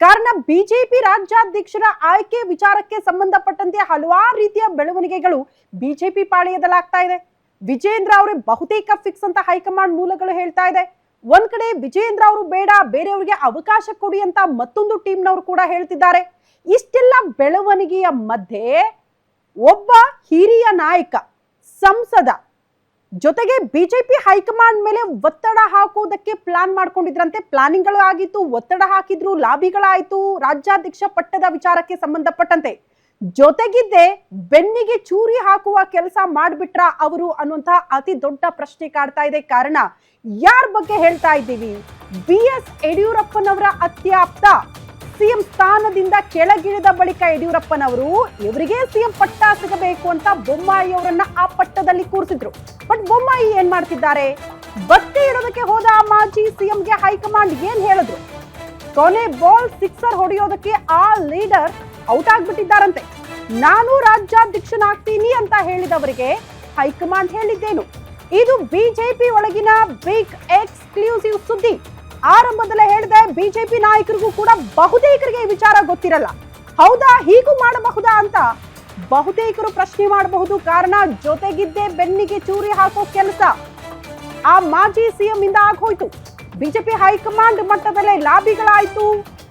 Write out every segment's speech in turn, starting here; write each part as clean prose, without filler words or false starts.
ಕಾರಣ ಬಿಜೆಪಿ ರಾಜ್ಯಾಧ್ಯಕ್ಷರ ಆಯ್ಕೆ ವಿಚಾರಕ್ಕೆ ಸಂಬಂಧಪಟ್ಟಂತೆ ಹಲವಾರು ರೀತಿಯ ಬೆಳವಣಿಗೆಗಳು ಬಿಜೆಪಿ ಪಾಳೆಯದಲ್ಲಾಗ್ತಾ ಇದೆ. ವಿಜೇಂದ್ರ ಅವರೇ ಬಹುತೇಕ ಫಿಕ್ಸ್ ಅಂತ ಹೈಕಮಾಂಡ್ ಮೂಲಗಳು ಹೇಳ್ತಾ ಇದೆ. ಒಂದ್ ಕಡೆ ವಿಜೇಂದ್ರ ಅವರು ಬೇಡ, ಬೇರೆಯವರಿಗೆ ಅವಕಾಶ ಕೊಡಿ ಅಂತ ಮತ್ತೊಂದು ಟೀಮ್ನವರು ಕೂಡ ಹೇಳ್ತಿದ್ದಾರೆ. ಇಷ್ಟೆಲ್ಲ ಬೆಳವಣಿಗೆಯ ಮಧ್ಯೆ ಒಬ್ಬ ಹಿರಿಯ ನಾಯಕ, ಸಂಸದ ಜೊತೆಗೆ ಬಿಜೆಪಿ ಹೈಕಮಾಂಡ್ ಮೇಲೆ ಒತ್ತಡ ಹಾಕೋದಕ್ಕೆ ಪ್ಲಾನ್ ಮಾಡ್ಕೊಂಡಿದ್ರಂತೆ. ಪ್ಲಾನಿಂಗ್ಗಳು ಆಗಿತ್ತು, ಒತ್ತಡ ಹಾಕಿದ್ರು, ಲಾಬಿಗಳಾಯ್ತು ರಾಜ್ಯಾಧ್ಯಕ್ಷ ಪಟ್ಟದ ವಿಚಾರಕ್ಕೆ ಸಂಬಂಧಪಟ್ಟಂತೆ. ಜೊತೆಗಿದ್ದೆ ಬೆನ್ನಿಗೆ ಚೂರಿ ಹಾಕುವ ಕೆಲಸ ಮಾಡ್ಬಿಟ್ರ ಅವರು ಅನ್ನುವಂತಹ ಅತಿ ದೊಡ್ಡ ಪ್ರಶ್ನೆ ಕಾಡ್ತಾ ಇದೆ. ಕಾರಣ ಯಾರ ಬಗ್ಗೆ ಹೇಳ್ತಾ ಇದ್ದೀವಿ? BS ಯಡಿಯೂರಪ್ಪನವರ ಅತ್ಯಾಪ್ತ, ಸಿಎಂ ಸ್ಥಾನದಿಂದ ಕೆಳಗಿಳಿದ ಬಳಿಕ ಯಡಿಯೂರಪ್ಪನವರು ಇವರಿಗೆ ಸಿಎಂ ಪಟ್ಟ ಸಿಗಬೇಕು ಅಂತ ಬೊಮ್ಮಾಯಿ ಅವರನ್ನ ಆ ಪಟ್ಟದಲ್ಲಿ ಕೂರಿಸಿದ್ರು. ಬಟ್ ಬೊಮ್ಮಾಯಿ ಏನ್ ಮಾಡ್ತಿದ್ದಾರೆ? ಬತ್ತಿ ಇಡೋದಕ್ಕೆ ಹೋದ ಮಾಜಿ ಸಿಎಂಗೆ ಹೈಕಮಾಂಡ್ ಏನ್ ಹೇಳಿದ್ರು? ಕೊನೆ ಬಾಲ್ ಸಿಕ್ಸರ್ ಹೊಡೆಯೋದಕ್ಕೆ ಆ ಲೀಡರ್ ಔಟ್ ಆಗ್ಬಿಟ್ಟಿದ್ದಾರಂತೆ. ನಾನು ರಾಜ್ಯಾಧ್ಯಕ್ಷನಾಗ್ತೀನಿ ಅಂತ ಹೇಳಿದವರಿಗೆ ಹೈಕಮಾಂಡ್ ಹೇಳಿದ್ದೇನು? ಇದು ಬಿಜೆಪಿ ಒಳಗಿನ ಬಿಗ್ ಎಕ್ಸ್ಕ್ಲೂಸಿವ್ ಸುದ್ದಿ. ಆರಂಭದಲ್ಲೇ ಹೇಳಿದೆ, ಬಿಜೆಪಿ ನಾಯಕರಿಗೂ ಕೂಡ ಬಹುತೇಕರಿಗೆ ಈ ವಿಚಾರ ಗೊತ್ತಿರಲ್ಲ. ಹೌದಾ, ಹೀಗೂ ಮಾಡಬಹುದಾ ಅಂತ ಬಹುತೇಕರು ಪ್ರಶ್ನೆ ಮಾಡಬಹುದು. ಕಾರಣ ಜೊತೆಗಿದ್ದೇ ಬೆನ್ನಿಗೆ ಚೂರಿ ಹಾಕೋ ಕೆಲಸ ಆ ಮಾಜಿ ಸಿಎಂ ಇಂದ ಆಗೋಯ್ತು. ಬಿಜೆಪಿ ಹೈಕಮಾಂಡ್ ಮಟ್ಟದಲ್ಲೇ ಲಾಬಿಗಳಾಯ್ತು.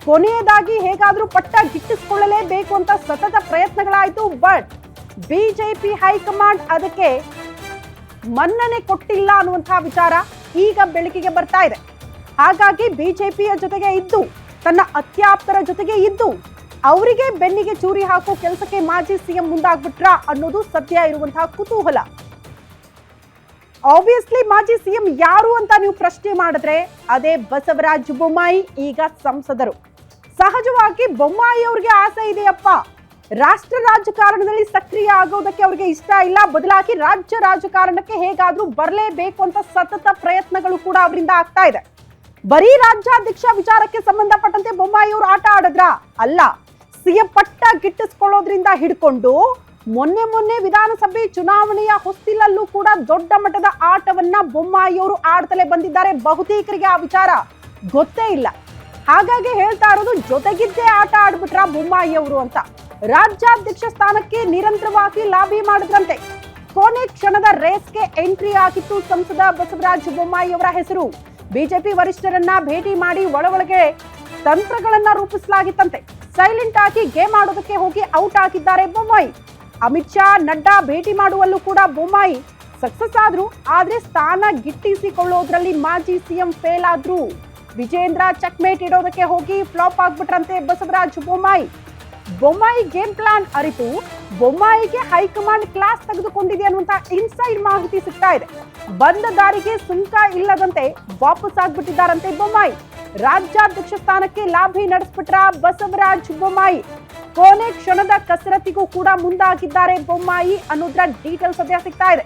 ಕೊನೆಯದಾಗಿ ಹೇಗಾದ್ರೂ ಪಟ್ಟ ಗಿಟ್ಟಿಸಿಕೊಳ್ಳಲೇಬೇಕು ಅಂತ ಸತತ ಪ್ರಯತ್ನಗಳಾಯ್ತು. ಬಟ್ ಬಿಜೆಪಿ ಹೈಕಮಾಂಡ್ ಅದಕ್ಕೆ ಮನ್ನಣೆ ಕೊಟ್ಟಿಲ್ಲ ಅನ್ನುವಂತಹ ವಿಚಾರ ಈಗ ಬೆಳಕಿಗೆ ಬರ್ತಾ ಇದೆ. ಹಾಗಾಗಿ ಬಿಜೆಪಿಯ ಜೊತೆಗೆ ಇದ್ದು, ತನ್ನ ಅತ್ಯಾಪ್ತರ ಜೊತೆಗೆ ಇದ್ದು, ಅವರಿಗೆ ಬೆನ್ನಿಗೆ ಚೂರಿ ಹಾಕೋ ಕೆಲಸಕ್ಕೆ ಮಾಜಿ ಸಿಎಂ ಮುಂದಾಗ್ಬಿಟ್ರಾ ಅನ್ನೋದು ಸದ್ಯ ಇರುವಂತಹ ಕುತೂಹಲ. ಆಬ್ವಿಯಸ್ಲಿ ಮಾಜಿ ಸಿಎಂ ಯಾರು ಅಂತ ನೀವು ಪ್ರಶ್ನೆ ಮಾಡಿದ್ರೆ ಅದೇ ಬಸವರಾಜ ಬೊಮ್ಮಾಯಿ, ಈಗ ಸಂಸದರು. ಸಹಜವಾಗಿ ಬೊಮ್ಮಾಯಿ ಅವ್ರಿಗೆ ಆಸೆ ಇದೆಯಪ್ಪ, ರಾಷ್ಟ್ರ ರಾಜಕಾರಣದಲ್ಲಿ ಸಕ್ರಿಯ ಆಗೋದಕ್ಕೆ ಅವ್ರಿಗೆ ಇಷ್ಟ ಇಲ್ಲ, ಬದಲಾಗಿ ರಾಜ್ಯ ರಾಜಕಾರಣಕ್ಕೆ ಹೇಗಾದ್ರೂ ಬರಲೇಬೇಕು ಅಂತ ಸತತ ಪ್ರಯತ್ನಗಳು ಕೂಡ ಅವರಿಂದ ಆಗ್ತಾ ಇದೆ. ಬರೀ ರಾಜ್ಯಾಧ್ಯಕ್ಷ ವಿಚಾರಕ್ಕೆ ಸಂಬಂಧಪಟ್ಟಂತೆ ಬೊಮ್ಮಾಯಿ ಅವರು ಆಟ ಆಡಿದ್ರ? ಅಲ್ಲ, ಸಿಎಂ ಪಟ್ಟ ಗಿಟ್ಟಿಸ್ಕೊಳ್ಳೋದ್ರಿಂದ ಹಿಡ್ಕೊಂಡು ಮೊನ್ನೆ ವಿಧಾನಸಭೆ ಚುನಾವಣೆಯ ಹೊಸ್ತಿಲಲ್ಲೂ ಕೂಡ ದೊಡ್ಡ ಮಟ್ಟದ ಆಟವನ್ನ ಬೊಮ್ಮಾಯಿ ಅವರು ಆಡ್ತಲೇ ಬಂದಿದ್ದಾರೆ. ಬಹುತೇಕರಿಗೆ ಆ ವಿಚಾರ ಗೊತ್ತೇ ಇಲ್ಲ. ಹಾಗಾಗಿ ಹೇಳ್ತಾ ಇರೋದು, ಜೊತೆಗಿದ್ದೇ ಆಟ ಆಡ್ಬಿಟ್ರ ಬೊಮ್ಮಾಯಿ ಅವರು ಅಂತ. ರಾಜ್ಯಾಧ್ಯಕ್ಷ ಸ್ಥಾನಕ್ಕೆ ನಿರಂತರವಾಗಿ ಲಾಬಿ ಮಾಡಿದ್ರಂತೆ. ಕೊನೆ ಕ್ಷಣದ ರೇಸ್ಗೆ ಎಂಟ್ರಿ ಆಗಿತ್ತು ಸಂಸದ ಬಸವರಾಜ ಬೊಮ್ಮಾಯಿ ಅವರ ಹೆಸರು. ಬಿಜೆಪಿ ವರಿಷ್ಠರನ್ನ ಭೇಟಿ ಮಾಡಿ ಒಳಗೆ ತಂತ್ರಗಳನ್ನ ರೂಪಿಸಲಾಗಿತ್ತಂತೆ. ಸೈಲೆಂಟ್ ಆಗಿ ಗೇಮ್ ಆಡೋದಕ್ಕೆ ಹೋಗಿ ಔಟ್ ಆಗಿದ್ದಾರೆ ಬೊಮ್ಮಾಯಿ. ಅಮಿತ್ ಶಾ, ನಡ್ಡಾ ಭೇಟಿ ಮಾಡುವಲ್ಲೂ ಕೂಡ ಬೊಮ್ಮಾಯಿ ಸಕ್ಸಸ್ ಆದ್ರು. ಆದ್ರೆ ಸ್ಥಾನ ಗಿಟ್ಟಿಸಿಕೊಳ್ಳೋದ್ರಲ್ಲಿ ಮಾಜಿ ಸಿಎಂ ಫೇಲ್ ಆದ್ರು. ವಿಜೇಂದ್ರ ಚೆಕ್ಮೇಟ್ ಇಡೋದಕ್ಕೆ ಹೋಗಿ ಫ್ಲಾಪ್ ಆಗ್ಬಿಟ್ರಂತೆ ಬಸವರಾಜ ಬೊಮ್ಮಾಯಿ. ಬೊಮ್ಮಾಯಿ ಗೇಮ್ ಪ್ಲಾನ್ ಅರಿತು ಬೊಮ್ಮಾಯಿಗೆ ಹೈಕಮಾಂಡ್ ಕ್ಲಾಸ್ ತೆಗೆದುಕೊಂಡಿದೆ ಅನ್ನುವಂತ ಇನ್ಸೈಡ್ ಮಾಹಿತಿ ಸಿಗ್ತಾ ಇದೆ. ಬಂದ ದಾರಿಗೆ ಸುಂಕ ಇಲ್ಲದಂತೆ ವಾಪಸ್ ಆಗ್ಬಿಟ್ಟಿದ್ದಾರಂತೆ ಬೊಮ್ಮಾಯಿ. ರಾಜ್ಯಾಧ್ಯಕ್ಷ ಸ್ಥಾನಕ್ಕೆ ಲಾಭಿ ನಡೆಸ್ಬಿಟ್ರ ಬಸವರಾಜ ಬೊಮ್ಮಾಯಿ. ಕೊನೆ ಕ್ಷಣದ ಕಸರತ್ತಿಗೂ ಕೂಡ ಮುಂದಾಗಿದ್ದಾರೆ ಬೊಮ್ಮಾಯಿ ಅನ್ನೋದ್ರ ಡೀಟೇಲ್ ಸದ್ಯ ಸಿಗ್ತಾ ಇದೆ.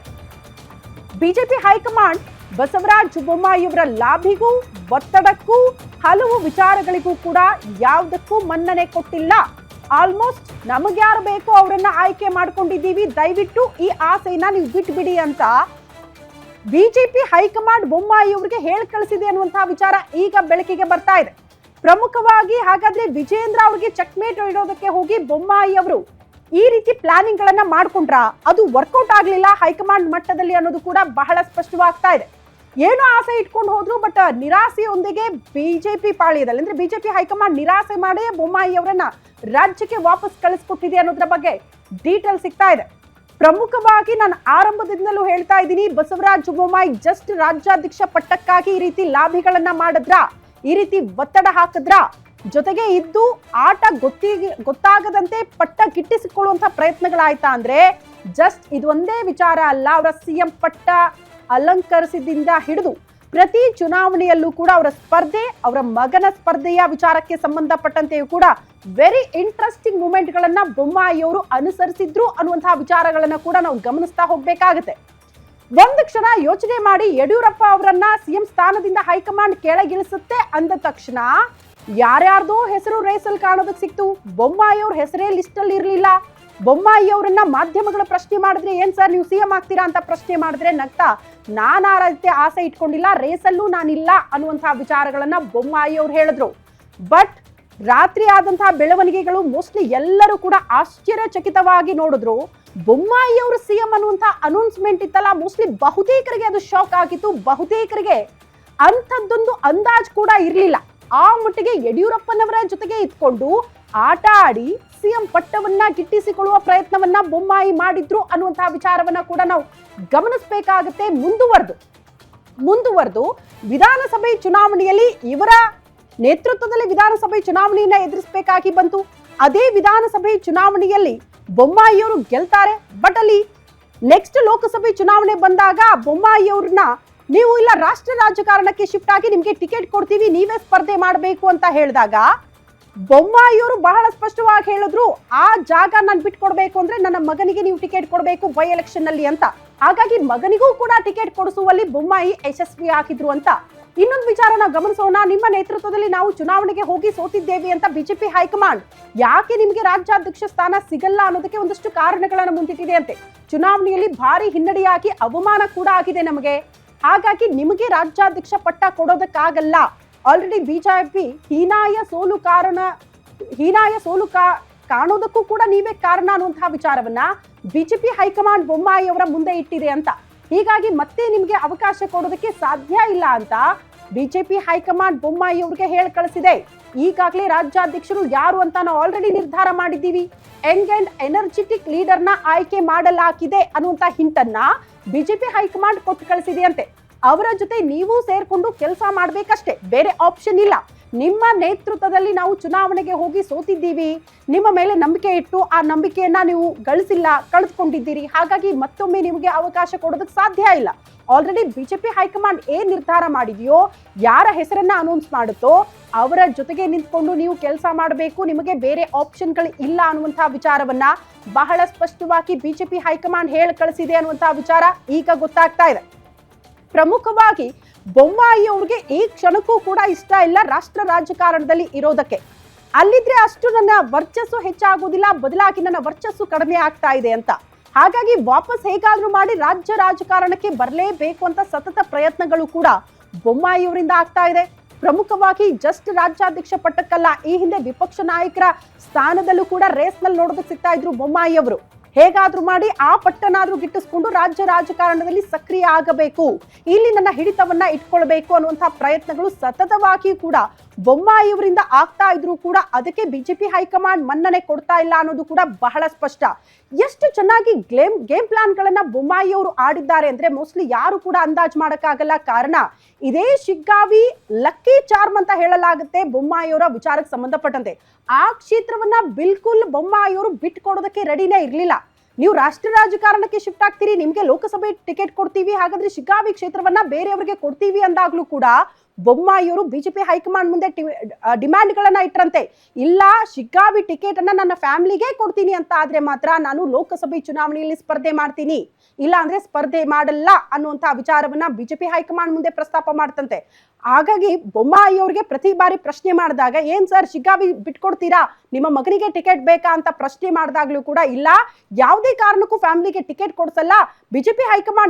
ಬಿಜೆಪಿ ಹೈಕಮಾಂಡ್ ಬಸವರಾಜ ಬೊಮ್ಮಾಯಿ ಅವರ ಲಾಭಿಗೂ ಒತ್ತಡಕ್ಕೂ ಹಲವು ವಿಚಾರಗಳಿಗೂ ಕೂಡ ಯಾವುದಕ್ಕೂ ಮನ್ನಣೆ ಕೊಟ್ಟಿಲ್ಲ. ಆಲ್ಮೋಸ್ಟ್ ನಮಗ್ಯಾರು ಬೇಕೋ ಅವರನ್ನ ಆಯ್ಕೆ ಮಾಡ್ಕೊಂಡಿದ್ದೀವಿ, ದಯವಿಟ್ಟು ಈ ಆಸೆಯನ್ನ ನೀವು ಬಿಟ್ಬಿಡಿ ಅಂತ ಬಿಜೆಪಿ ಹೈಕಮಾಂಡ್ ಬೊಮ್ಮಾಯಿ ಅವರಿಗೆ ಹೇಳಿ ಕಳಿಸಿದೆ ಅನ್ನುವಂತಹ ವಿಚಾರ ಈಗ ಬೆಳಕಿಗೆ ಬರ್ತಾ ಇದೆ. ಪ್ರಮುಖವಾಗಿ ಹಾಗಾದ್ರೆ ವಿಜೇಂದ್ರ ಅವರಿಗೆ ಚೆಕ್ಮೇಟ್ ಇಡೋದಕ್ಕೆ ಹೋಗಿ ಬೊಮ್ಮಾಯಿ ಅವರು ಈ ರೀತಿ ಪ್ಲಾನಿಂಗ್ ಗಳನ್ನ ಮಾಡ್ಕೊಂಡ್ರ? ಅದು ವರ್ಕೌಟ್ ಆಗ್ಲಿಲ್ಲ ಹೈಕಮಾಂಡ್ ಮಟ್ಟದಲ್ಲಿ ಅನ್ನೋದು ಕೂಡ ಬಹಳ ಸ್ಪಷ್ಟವಾಗ್ತಾ ಇದೆ. ಏನೋ ಆಸೆ ಇಟ್ಕೊಂಡು ಹೋದ್ರು, ಬಟ್ ನಿರಾಸೆಯೊಂದಿಗೆ ಬಿಜೆಪಿ ಪಾಳ್ಯದಲ್ಲಿ ಅಂದ್ರೆ ಬಿಜೆಪಿ ಹೈಕಮಾಂಡ್ ನಿರಾಸೆ ಮಾಡಿ ಬೊಮ್ಮಾಯಿ ಅವರನ್ನ ರಾಜ್ಯಕ್ಕೆ ವಾಪಸ್ ಕಳಿಸ್ಕೊಟ್ಟಿದೆ ಅನ್ನೋದ್ರ ಬಗ್ಗೆ ಡೀಟೇಲ್ ಸಿಗ್ತಾ ಇದೆ. ಪ್ರಮುಖವಾಗಿ ನಾನು ಆರಂಭದಿಂದಲೂ ಹೇಳ್ತಾ ಇದ್ದೀನಿ, ಬಸವರಾಜ ಬೊಮ್ಮಾಯಿ ಜಸ್ಟ್ ರಾಜ್ಯಾಧ್ಯಕ್ಷ ಪಟ್ಟಕ್ಕಾಗಿ ಈ ರೀತಿ ಲಾಭಿಗಳನ್ನ ಮಾಡಿದ್ರ, ಈ ರೀತಿ ಒತ್ತಡ ಹಾಕಿದ್ರ, ಜೊತೆಗೆ ಇದ್ದು ಆಟ ಗೊತ್ತಾಗದಂತೆ ಪಟ್ಟ ಗಿಟ್ಟಿಸಿಕೊಳ್ಳುವಂತ ಪ್ರಯತ್ನಗಳಾಯ್ತಾ ಅಂದ್ರೆ ಜಸ್ಟ್ ಇದು ಒಂದೇ ವಿಚಾರ ಅಲ್ಲ. ಅವರ ಸಿಎಂ ಪಟ್ಟ ಅಲಂಕರಿಸಿದಿಂದ ಹಿಡಿದು ಪ್ರತಿ ಚುನಾವಣೆಯಲ್ಲೂ ಕೂಡ ಅವರ ಸ್ಪರ್ಧೆ, ಅವರ ಮಗನ ಸ್ಪರ್ಧೆಯ ವಿಚಾರಕ್ಕೆ ಸಂಬಂಧಪಟ್ಟಂತೆಯೂ ಕೂಡ ವೆರಿ ಇಂಟ್ರೆಸ್ಟಿಂಗ್ ಮೂಮೆಂಟ್ ಗಳನ್ನ ಬೊಮ್ಮಾಯಿ ಅವರು ಅನುಸರಿಸಿದ್ರು ಅನ್ನುವಂತಹ ವಿಚಾರಗಳನ್ನ ಕೂಡ ನಾವು ಗಮನಿಸ್ತಾ ಹೋಗ್ಬೇಕಾಗತ್ತೆ. ಒಂದು ಕ್ಷಣ ಯೋಚನೆ ಮಾಡಿ, ಯಡಿಯೂರಪ್ಪ ಅವರನ್ನ ಸಿಎಂ ಸ್ಥಾನದಿಂದ ಹೈಕಮಾಂಡ್ ಕೆಳಗಿಳಿಸುತ್ತೆ ಅಂದ ತಕ್ಷಣ ಯಾರ್ಯಾರ್ದೋ ಹೆಸರು ರೇಸಲ್ಲಿ ಕಾಣೋದಕ್ಕೆ ಸಿಕ್ತು. ಬೊಮ್ಮಾಯಿ ಅವ್ರ ಹೆಸರೇ ಲಿಸ್ಟ್ ಅಲ್ಲಿ ಇರ್ಲಿಲ್ಲ. ಬೊಮ್ಮಾಯಿ ಅವರನ್ನ ಮಾಧ್ಯಮಗಳು ಪ್ರಶ್ನೆ ಮಾಡಿದ್ರೆ, ಏನ್ ಸರ್ ನೀವು ಸಿಎಂ ಆಗ್ತೀರಾ ಅಂತ ಪ್ರಶ್ನೆ ಮಾಡಿದ್ರೆ ನಗ್ತಾ, ನಾನು ಆ ರೀತಿ ಆಸೆ ಇಟ್ಕೊಂಡಿಲ್ಲ, ರೇಸಲ್ಲೂ ನಾನಿಲ್ಲ ಅನ್ನುವಂತಹ ವಿಚಾರಗಳನ್ನ ಬೊಮ್ಮಾಯಿ ಅವ್ರು ಹೇಳಿದ್ರು. ಬಟ್ ರಾತ್ರಿ ಆದಂತಹ ಬೆಳವಣಿಗೆಗಳು ಮೋಸ್ಟ್ಲಿ ಎಲ್ಲರೂ ಕೂಡ ಆಶ್ಚರ್ಯಚಕಿತವಾಗಿ ನೋಡಿದ್ರು. ಬೊಮ್ಮಾಯಿ ಅವರು ಸಿಎಂ ಅನ್ನುವಂತಹ ಅನೌನ್ಸ್ಮೆಂಟ್ ಇತ್ತಲ್ಲ, ಮೋಸ್ಟ್ಲಿ ಬಹುತೇಕರಿಗೆ ಅದು ಶಾಕ್ ಆಗಿತ್ತು. ಬಹುತೇಕರಿಗೆ ಅಂಥದ್ದೊಂದು ಅಂದಾಜ್ ಕೂಡ ಇರಲಿಲ್ಲ. ಆ ಮಟ್ಟಿಗೆ ಯಡಿಯೂರಪ್ಪನವರ ಜೊತೆಗೆ ಇದ್ಕೊಂಡು ಆಟ ಆಡಿ ಸಿಎಂ ಪಟ್ಟವನ್ನ ಗಿಟ್ಟಿಸಿಕೊಳ್ಳುವ ಪ್ರಯತ್ನವನ್ನ ಬೊಮ್ಮಾಯಿ ಮಾಡಿದ್ರು ಅನ್ನುವಂತಹ ವಿಚಾರವನ್ನ ಕೂಡ ನಾವು ಗಮನಿಸಬೇಕಾಗುತ್ತೆ. ಮುಂದುವರೆದು ವಿಧಾನಸಭೆ ಚುನಾವಣೆಯಲ್ಲಿ ಇವರ ನೇತೃತ್ವದಲ್ಲಿ ವಿಧಾನಸಭೆ ಚುನಾವಣೆಯನ್ನ ಎದುರಿಸಬೇಕಾಗಿ ಬಂತು. ಅದೇ ವಿಧಾನಸಭೆ ಚುನಾವಣೆಯಲ್ಲಿ ಬೊಮ್ಮಾಯಿಯವರು ಗೆಲ್ತಾರೆ. ಬಟ್ ಅಲ್ಲಿ ನೆಕ್ಸ್ಟ್ ಲೋಕಸಭೆ ಚುನಾವಣೆ ಬಂದಾಗ ಬೊಮ್ಮಾಯಿಯವ್ರನ್ನ ನೀವು ಇಲ್ಲ ರಾಷ್ಟ್ರ ರಾಜಕಾರಣಕ್ಕೆ ಶಿಫ್ಟ್ ಆಗಿ ನಿಮ್ಗೆ ಟಿಕೆಟ್ ಕೊಡ್ತೀವಿ, ನೀವೇ ಸ್ಪರ್ಧೆ ಮಾಡಬೇಕು ಅಂತ ಹೇಳಿದಾಗ ಬೊಮ್ಮಾಯಿಯವರು ಬಹಳ ಸ್ಪಷ್ಟವಾಗಿ ಹೇಳಿದ್ರು, ಆ ಜಾಗ ನಾನು ಬಿಟ್ಕೊಡ್ಬೇಕು ಅಂದ್ರೆ ನನ್ನ ಮಗನಿಗೆ ನೀವು ಟಿಕೆಟ್ ಕೊಡಬೇಕು ಬೈ ಎಲೆಕ್ಷನ್ ನಲ್ಲಿ ಅಂತ. ಹಾಗಾಗಿ ಮಗನಿಗೂ ಕೂಡ ಟಿಕೆಟ್ ಕೊಡಿಸುವಲ್ಲಿ ಬೊಮ್ಮಾಯಿ ಯಶಸ್ವಿ ಆಗಿದ್ರು ಅಂತ. ಇನ್ನೊಂದು ವಿಚಾರ ನಾವು ಗಮನಿಸೋಣ. ನಿಮ್ಮ ನೇತೃತ್ವದಲ್ಲಿ ನಾವು ಚುನಾವಣೆಗೆ ಹೋಗಿ ಸೋತಿದ್ದೇವೆ ಅಂತ ಬಿಜೆಪಿ ಹೈಕಮಾಂಡ್ ಯಾಕೆ ನಿಮಗೆ ರಾಜ್ಯಾಧ್ಯಕ್ಷ ಸ್ಥಾನ ಸಿಗಲ್ಲ ಅನ್ನೋದಕ್ಕೆ ಒಂದಷ್ಟು ಕಾರಣಗಳನ್ನು ಮುಂದಿಟ್ಟಿದೆ ಅಂತೆ. ಚುನಾವಣೆಯಲ್ಲಿ ಭಾರಿ ಹಿನ್ನಡೆಯಾಗಿ ಅವಮಾನ ಕೂಡ ಆಗಿದೆ ನಮಗೆ, ಹಾಗಾಗಿ ನಿಮಗೆ ರಾಜ್ಯಾಧ್ಯಕ್ಷ ಪಟ್ಟ ಕೊಡೋದಕ್ಕಾಗಲ್ಲ. ಆಲ್ರೆಡಿ ಬಿಜೆಪಿ ಹೀನಾಯ ಸೋಲು ಕಾಣೋದಕ್ಕೂ ಕೂಡ ನೀವೇ ಕಾರಣ ಅನ್ನುವಂತಹ ವಿಚಾರವನ್ನ ಬಿಜೆಪಿ ಹೈಕಮಾಂಡ್ ಬೊಮ್ಮಾಯಿ ಅವರ ಮುಂದೆ ಇಟ್ಟಿದೆ ಅಂತ. ಹೀಗಾಗಿ ಮತ್ತೆ ನಿಮ್ಗೆ ಅವಕಾಶ ಕೊಡೋದಕ್ಕೆ ಸಾಧ್ಯ ಇಲ್ಲ ಅಂತ ಬಿಜೆಪಿ ಹೈಕಮಾಂಡ್ ಬೊಮ್ಮಾಯಿ ಅವ್ರಿಗೆ ಹೇಳಿ ಕಳಿಸಿದೆ. ಈಗಾಗಲೇ ರಾಜ್ಯಾಧ್ಯಕ್ಷರು ಯಾರು ಅಂತ ನಾವು ಆಲ್ರೆಡಿ ನಿರ್ಧಾರ ಮಾಡಿದ್ದೀವಿ. ಯಂಗ್ ಅಂಡ್ ಎನರ್ಜೆಟಿಕ್ ಲೀಡರ್ನ ಆಯ್ಕೆ ಮಾಡಲಾಗಿದೆ ಅನ್ನುವಂತ ಹಿಂಟನ್ನ ಬಿಜೆಪಿ ಹೈಕಮಾಂಡ್ ಕೊಟ್ಟು ಕಳಿಸಿದೆ ಅಂತೆ. ಅವರ ಜೊತೆ ನೀವು ಸೇರ್ಕೊಂಡು ಕೆಲಸ ಮಾಡ್ಬೇಕಷ್ಟೇ, ಬೇರೆ ಆಪ್ಷನ್ ಇಲ್ಲ. ನಿಮ್ಮ ನೇತೃತ್ವದಲ್ಲಿ ನಾವು ಚುನಾವಣೆಗೆ ಹೋಗಿ ಸೋತಿದ್ದೀವಿ, ನಿಮ್ಮ ಮೇಲೆ ನಂಬಿಕೆ ಇಟ್ಟು ಆ ನಂಬಿಕೆಯನ್ನ ನೀವು ಗಳಿಸಿಲ್ಲ, ಕಳೆದುಕೊಂಡಿದ್ದೀರಿ. ಹಾಗಾಗಿ ಮತ್ತೊಮ್ಮೆ ನಿಮಗೆ ಅವಕಾಶ ಕೊಡೋದಕ್ಕೆ ಸಾಧ್ಯ ಇಲ್ಲ. ಆಲ್ರೆಡಿ ಬಿಜೆಪಿ ಹೈಕಮಾಂಡ್ ಏನ್ ನಿರ್ಧಾರ ಮಾಡಿದೆಯೋ, ಯಾರ ಹೆಸರನ್ನ ಅನೌನ್ಸ್ ಮಾಡುತ್ತೋ ಅವರ ಜೊತೆಗೆ ನಿಂತ್ಕೊಂಡು ನೀವು ಕೆಲಸ ಮಾಡಬೇಕು, ನಿಮಗೆ ಬೇರೆ ಆಪ್ಷನ್ಗಳು ಇಲ್ಲ ಅನ್ನುವಂತಹ ವಿಚಾರವನ್ನ ಬಹಳ ಸ್ಪಷ್ಟವಾಗಿ ಬಿಜೆಪಿ ಹೈಕಮಾಂಡ್ ಹೇಳಿ ಕಳಿಸಿದೆ ಅನ್ನುವಂತಹ ವಿಚಾರ ಈಗ ಗೊತ್ತಾಗ್ತಾ ಇದೆ. ಪ್ರಮುಖವಾಗಿ ಬೊಮ್ಮಾಯಿ ಅವ್ರಿಗೆ ಈ ಕ್ಷಣಕ್ಕೂ ಕೂಡ ಇಷ್ಟ ಇಲ್ಲ ರಾಷ್ಟ್ರ ರಾಜಕಾರಣದಲ್ಲಿ ಇರೋದಕ್ಕೆ. ಅಲ್ಲಿದ್ರೆ ಅಷ್ಟು ನನ್ನ ವರ್ಚಸ್ಸು ಹೆಚ್ಚಾಗುವುದಿಲ್ಲ, ಬದಲಾಗಿ ನನ್ನ ವರ್ಚಸ್ಸು ಕಡಿಮೆ ಆಗ್ತಾ ಇದೆ ಅಂತ. ಹಾಗಾಗಿ ವಾಪಸ್ ಹೇಗಾದ್ರೂ ಮಾಡಿ ರಾಜ್ಯ ರಾಜಕಾರಣಕ್ಕೆ ಬರಲೇಬೇಕು ಅಂತ ಸತತ ಪ್ರಯತ್ನಗಳು ಕೂಡ ಬೊಮ್ಮಾಯಿ ಅವರಿಂದ ಆಗ್ತಾ ಇದೆ. ಪ್ರಮುಖವಾಗಿ ಜಸ್ಟ್ ರಾಜ್ಯಾಧ್ಯಕ್ಷ ಪಟ್ಟಕ್ಕಲ್ಲ, ಈ ಹಿಂದೆ ವಿಪಕ್ಷ ನಾಯಕರ ಸ್ಥಾನದಲ್ಲೂ ಕೂಡ ರೇಸ್ ನಲ್ಲಿ ನೋಡೋದಕ್ಕೆ ಸಿಗ್ತಾ ಇದ್ರು ಬೊಮ್ಮಾಯಿ ಅವರು. ಹೇಗಾದ್ರೂ ಮಾಡಿ ಆ ಪಟ್ಟನಾದ್ರೂ ಗಿಟ್ಟಿಸ್ಕೊಂಡು ರಾಜ್ಯ ರಾಜಕಾರಣದಲ್ಲಿ ಸಕ್ರಿಯ ಆಗಬೇಕು, ಇಲ್ಲಿ ನನ್ನ ಹಿಡಿತವನ್ನ ಇಟ್ಕೊಳ್ಬೇಕು ಅನ್ನುವಂತಹ ಪ್ರಯತ್ನಗಳು ಸತತವಾಗಿ ಕೂಡ ಬೊಮ್ಮಾಯಿಯವರಿಂದ ಆಗ್ತಾ ಇದ್ರು ಕೂಡ ಅದಕ್ಕೆ ಬಿಜೆಪಿ ಹೈಕಮಾಂಡ್ ಮನ್ನಣೆ ಕೊಡ್ತಾ ಇಲ್ಲ ಅನ್ನೋದು ಕೂಡ ಬಹಳ ಸ್ಪಷ್ಟ. ಎಷ್ಟು ಚೆನ್ನಾಗಿ ಗೇಮ್ ಪ್ಲಾನ್ ಗಳನ್ನ ಬೊಮ್ಮಾಯಿ ಅವರು ಆಡಿದ್ದಾರೆ ಅಂದ್ರೆ ಮೋಸ್ಟ್ಲಿ ಯಾರು ಕೂಡ ಅಂದಾಜ್ ಮಾಡಕ್ಕಾಗಲ್ಲ. ಕಾರಣ ಇದೇ ಶಿಗ್ಗಾವಿ ಲಕ್ಕಿ ಚಾರ್ಮ್ ಅಂತ ಹೇಳಲಾಗುತ್ತೆ ಬೊಮ್ಮಾಯಿಯವರ ವಿಚಾರಕ್ಕೆ ಸಂಬಂಧಪಟ್ಟಂತೆ. ಆ ಕ್ಷೇತ್ರವನ್ನ ಬಿಲ್ಕುಲ್ ಬೊಮ್ಮಾಯಿಯವರು ಬಿಟ್ಕೊಡೋದಕ್ಕೆ ರೆಡಿನೇ ಇರ್ಲಿಲ್ಲ. ನೀವು ರಾಷ್ಟ್ರ ರಾಜಕಾರಣಕ್ಕೆ ಶಿಫ್ಟ್ ಆಗ್ತೀರಿ, ನಿಮ್ಗೆ ಲೋಕಸಭೆ ಟಿಕೆಟ್ ಕೊಡ್ತೀವಿ, ಹಾಗಾದ್ರೆ ಶಿಗ್ಗಾವಿ ಕ್ಷೇತ್ರವನ್ನ ಬೇರೆಯವರಿಗೆ ಕೊಡ್ತೀವಿ ಅಂದಾಗ್ಲೂ ಕೂಡ ಬೊಮ್ಮಾಯಿಯವರು ಬಿಜೆಪಿ ಹೈಕಮಾಂಡ್ ಮುಂದೆ ಡಿಮ್ಯಾಂಡ್ ಗಳನ್ನ ಇಟ್ಟರಂತೆ. ಇಲ್ಲ, ಶಿಗ್ಗಾವಿ ಟಿಕೆಟ್ ಅನ್ನ ನನ್ನ ಫ್ಯಾಮಿಲಿಗೆ ಕೊಡ್ತೀನಿ ಅಂತ ಆದ್ರೆ ಮಾತ್ರ ನಾನು ಲೋಕಸಭೆ ಚುನಾವಣೆಯಲ್ಲಿ ಸ್ಪರ್ಧೆ ಮಾಡ್ತೀನಿ, ಇಲ್ಲ ಅಂದ್ರೆ ಸ್ಪರ್ಧೆ ಮಾಡಲ್ಲ ಅನ್ನುವಂತಹ ವಿಚಾರವನ್ನ ಬಿಜೆಪಿ ಹೈಕಮಾಂಡ್ ಮುಂದೆ ಪ್ರಸ್ತಾಪ ಮಾಡ್ತಂತೆ. ಹಾಗಾಗಿ ಬೊಮ್ಮಾಯಿ ಅವ್ರಿಗೆ ಪ್ರತಿ ಬಾರಿ ಪ್ರಶ್ನೆ ಮಾಡಿದಾಗ ಏನ್ ಸರ್ ಶಿಗ್ಗಾವಿ ಬಿಟ್ಕೊಡ್ತೀರಾ, ನಿಮ್ಮ ಮಗನಿಗೆ ಟಿಕೆಟ್ ಬೇಕಾ ಅಂತ ಪ್ರಶ್ನೆ ಮಾಡಿದಾಗ್ಲೂ ಕೂಡ ಇಲ್ಲ, ಯಾವುದೇ ಕಾರಣಕ್ಕೂ ಫ್ಯಾಮಿಲಿಗೆ ಟಿಕೆಟ್ ಕೊಡ್ಸಲ್ಲ, ಬಿಜೆಪಿ ಹೈಕಮಾಂಡ್